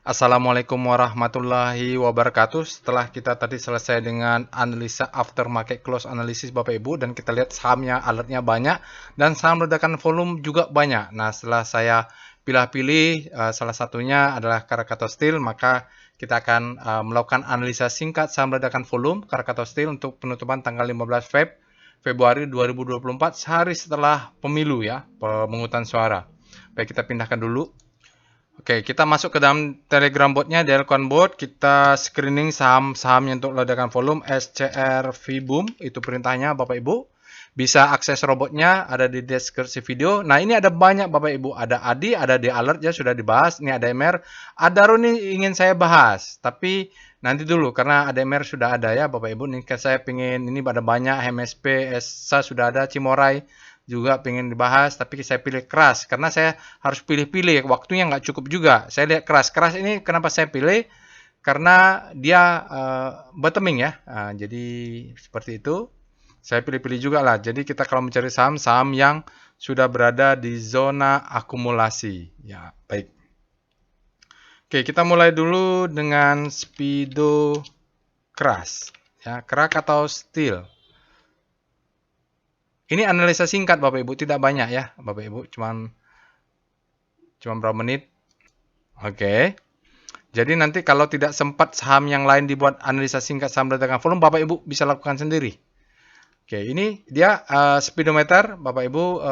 Assalamualaikum warahmatullahi wabarakatuh. Setelah kita tadi selesai dengan analisa aftermarket close analysis Bapak Ibu, dan kita lihat sahamnya alertnya banyak dan saham ledakan volume juga banyak. Nah, setelah saya pilih-pilih salah satunya adalah Krakatau Steel, maka kita akan melakukan analisa singkat saham ledakan volume Krakatau Steel untuk penutupan tanggal 15 Februari 2024, sehari setelah pemilu ya, pemungutan suara. Baik, kita pindahkan dulu. Oke, kita masuk ke dalam Telegram botnya, Delcon bot. Kita screening saham-sahamnya untuk ledakan volume SCR VBoom. Itu perintahnya Bapak Ibu. Bisa akses robotnya, ada di deskripsi video. Nah, ini ada banyak Bapak Ibu. Ada ADI, ada di alert ya, sudah dibahas. Ini ada MR. Ada ini ingin saya bahas. Tapi nanti dulu, karena ada MR sudah ada ya Bapak Ibu. Ini saya pengen, ini ada banyak, MSP, ESA sudah ada, Cimorai juga pengen dibahas, tapi saya pilih keras karena saya harus pilih-pilih, waktunya nggak cukup juga. Saya lihat keras ini kenapa saya pilih, karena dia bottoming ya. Jadi seperti itu, saya pilih-pilih juga lah. Jadi kita kalau mencari saham-saham yang sudah berada di zona akumulasi ya. Baik, oke, kita mulai dulu dengan Speedo keras ya, Krakatau Steel. Ini analisa singkat Bapak Ibu, tidak banyak ya Bapak Ibu, cuman berapa menit. Oke. Jadi nanti kalau tidak sempat saham yang lain dibuat analisa singkat saham ledakan volume, Bapak Ibu bisa lakukan sendiri. Oke, ini dia speedometer Bapak Ibu,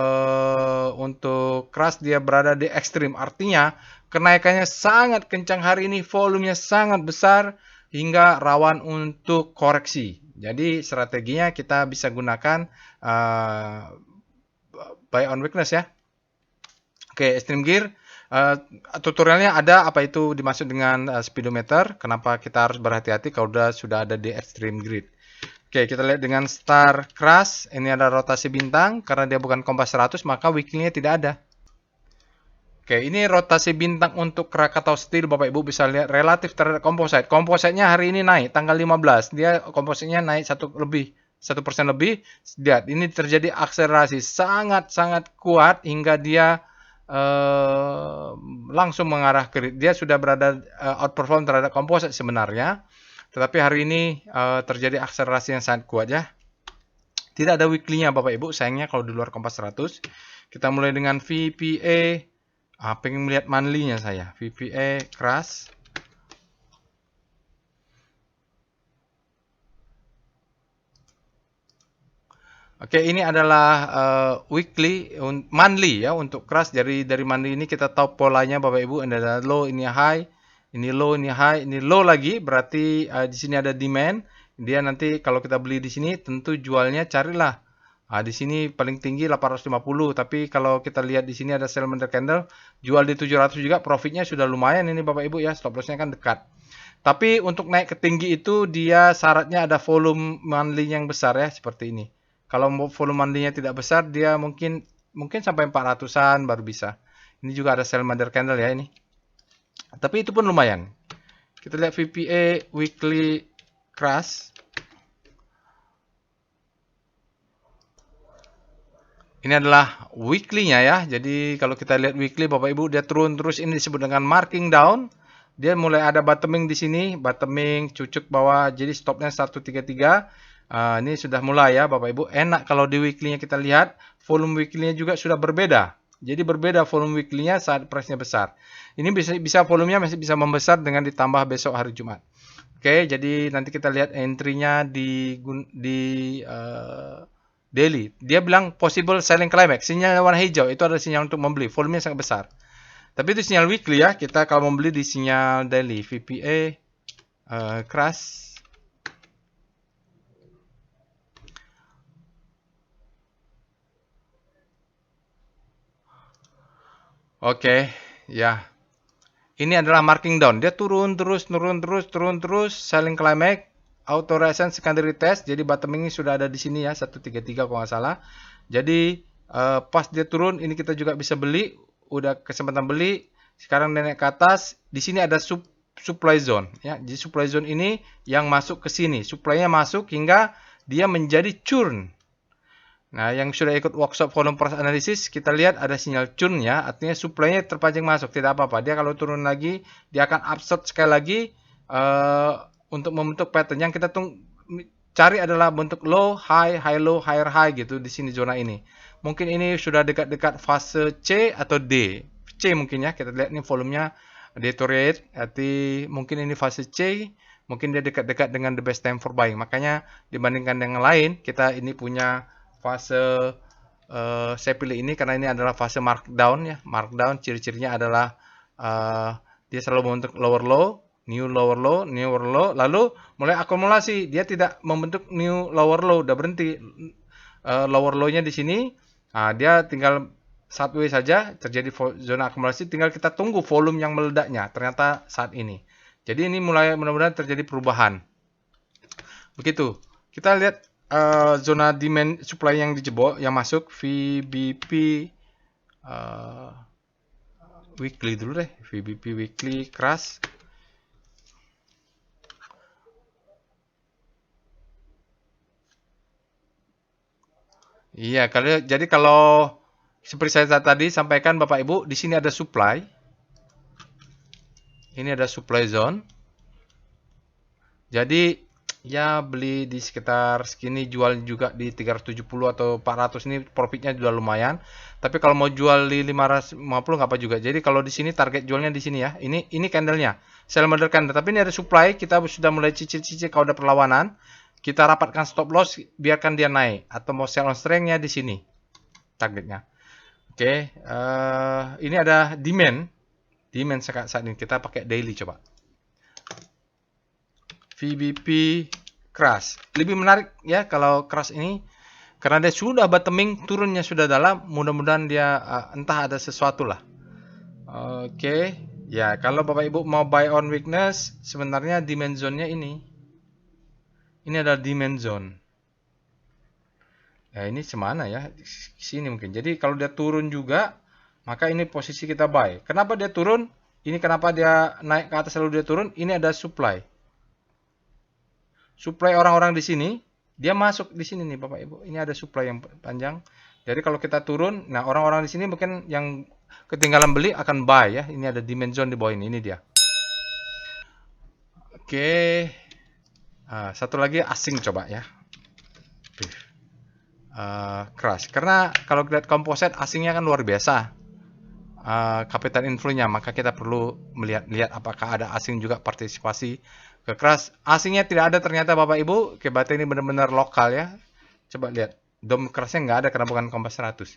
untuk keras dia berada di ekstrim. Artinya kenaikannya sangat kencang hari ini, volumenya sangat besar hingga rawan untuk koreksi. Jadi strateginya kita bisa gunakan buy on weakness ya. Oke, Extreme Gear. Tutorialnya ada apa itu dimaksud dengan speedometer, kenapa kita harus berhati-hati kalau sudah ada di Extreme Grid. Oke, kita lihat dengan Star Crash. Ini ada rotasi bintang, karena dia bukan kompas 100, maka weekly-nya tidak ada. Oke, ini rotasi bintang untuk Krakatau Steel. Bapak Ibu bisa lihat relatif terhadap komposit. Kompositnya hari ini naik, tanggal 15. Dia kompositnya naik 1% lebih. Lihat, ini terjadi akselerasi sangat-sangat kuat hingga dia langsung mengarah ke, dia sudah berada outperform terhadap komposit sebenarnya, tetapi hari ini terjadi akselerasi yang sangat kuat ya. Tidak ada weekly-nya Bapak Ibu, sayangnya kalau di luar kompas 100. Kita mulai dengan VPA. Pengen melihat monthly-nya saya. VPA crash. Oke, ini adalah weekly, monthly ya untuk crash. Dari monthly ini kita tahu polanya Bapak Ibu, ada low, ini high, ini low, ini high, ini low lagi. Berarti di sini ada demand. Dia nanti kalau kita beli di sini tentu jualnya carilah. Di sini paling tinggi 850, tapi kalau kita lihat di sini ada sell candle, jual di 700 juga, profitnya sudah lumayan ini Bapak Ibu ya, stop lossnya kan dekat. Tapi untuk naik ke tinggi itu dia syaratnya ada volume monthly yang besar ya, seperti ini. Kalau volume monthly-nya tidak besar, dia mungkin sampai 400-an baru bisa. Ini juga ada sell candle ya ini. Tapi itu pun lumayan. Kita lihat VPA weekly crash. Ini adalah weekly-nya ya. Jadi kalau kita lihat weekly Bapak Ibu, dia turun terus, ini disebut dengan marking down. Dia mulai ada bottoming di sini, bottoming cucuk bawah, jadi stopnya 133. Ini sudah mulai ya Bapak Ibu. Enak kalau di weekly-nya kita lihat, volume weekly-nya juga sudah berbeda. Jadi berbeda volume weekly-nya saat price-nya besar. Ini bisa volumenya masih bisa membesar dengan ditambah besok hari Jumat. Oke, jadi nanti kita lihat entry-nya di daily. Dia bilang possible selling climax. Sinyal warna hijau itu adalah sinyal untuk membeli. Volumenya sangat besar. Tapi itu sinyal weekly ya. Kita kalau membeli di sinyal daily. VPA crash. Oke, ya. Ini adalah marking down. Dia turun terus. Selling climax. Auto resistance secondary test. Jadi bottoming ini sudah ada di sini ya. 133 kalau nggak salah. Jadi pas dia turun, ini kita juga bisa beli. Udah kesempatan beli. Sekarang dia naik ke atas. Di sini ada supply zone. Ya. Jadi supply zone ini yang masuk ke sini. Supply-nya masuk hingga dia menjadi churn. Nah, yang sudah ikut workshop volume price analysis, kita lihat ada sinyal churn ya, artinya supply-nya terpancing masuk, tidak apa-apa. Dia kalau turun lagi, dia akan upshot sekali lagi untuk membentuk pattern. Yang kita cari adalah bentuk low, high, high, low, higher, high gitu di sini zona ini. Mungkin ini sudah dekat-dekat fase C atau D. C mungkin ya, kita lihat ini volumenya deteriorate, arti mungkin ini fase C, mungkin dia dekat-dekat dengan the best time for buying. Makanya dibandingkan dengan lain, kita ini punya fase saya pilih ini karena ini adalah fase markdown ya. Markdown ciri-cirinya adalah dia selalu membentuk lower low, new lower low, new lower low, lalu mulai akumulasi. Dia tidak membentuk new lower low, udah berhenti lower low-nya di sini. Nah, dia tinggal satu saja terjadi zona akumulasi, tinggal kita tunggu volume yang meledaknya. Ternyata saat ini. Jadi ini mulai mudah-mudahan terjadi perubahan. Begitu. Kita lihat zona demand supply yang dijebol yang masuk VBP weekly dulu deh, VBP weekly crash. Iya, jadi kalau seperti saya tadi sampaikan Bapak Ibu, di sini ada supply. Ini ada supply zone. Jadi ya beli di sekitar segini, jual juga di 370 atau 400, ini profitnya juga lumayan. Tapi kalau mau jual di 550 nggak apa juga. Jadi kalau di sini target jualnya di sini ya. Ini candlenya. Sell model candle. Tapi ini ada supply, kita sudah mulai cicil-cicil kalau ada perlawanan. Kita rapatkan stop loss, biarkan dia naik. Atau mau sell on strength-nya di sini targetnya. Oke, ini ada demand. Demand saat ini kita pakai daily coba. VBP crash. Lebih menarik ya kalau crash ini karena dia sudah bottoming, turunnya sudah dalam, mudah-mudahan dia entah ada sesuatu lah. Oke. Ya, kalau Bapak Ibu mau buy on weakness, sebenarnya demand zone-nya ini. Ini adalah demand zone. Ya, ini semana ya? Sini mungkin. Jadi kalau dia turun juga, maka ini posisi kita buy. Kenapa dia turun? Ini kenapa dia naik ke atas lalu dia turun? Ini ada supply. Supply orang-orang di sini, dia masuk di sini nih Bapak Ibu. Ini ada supply yang panjang. Jadi kalau kita turun, nah orang-orang di sini mungkin yang ketinggalan beli akan buy ya. Ini ada demand zone di bawah ini dia. Oke. Satu lagi asing coba ya. Crash. Karena kalau lihat komposit asingnya kan luar biasa. Capital inflow-nya, maka kita perlu melihat apakah ada asing juga partisipasi ke crash. Asingnya tidak ada ternyata Bapak Ibu. Berarti ini benar-benar lokal ya. Coba lihat. Dom crash-nya nggak ada karena bukan Kompas 100.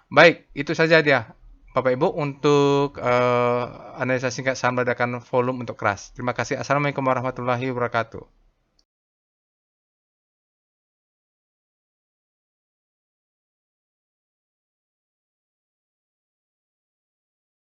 Baik, itu saja dia Bapak Ibu untuk analisa singkat saham ledakan volume untuk crash. Terima kasih. Assalamualaikum warahmatullahi wabarakatuh.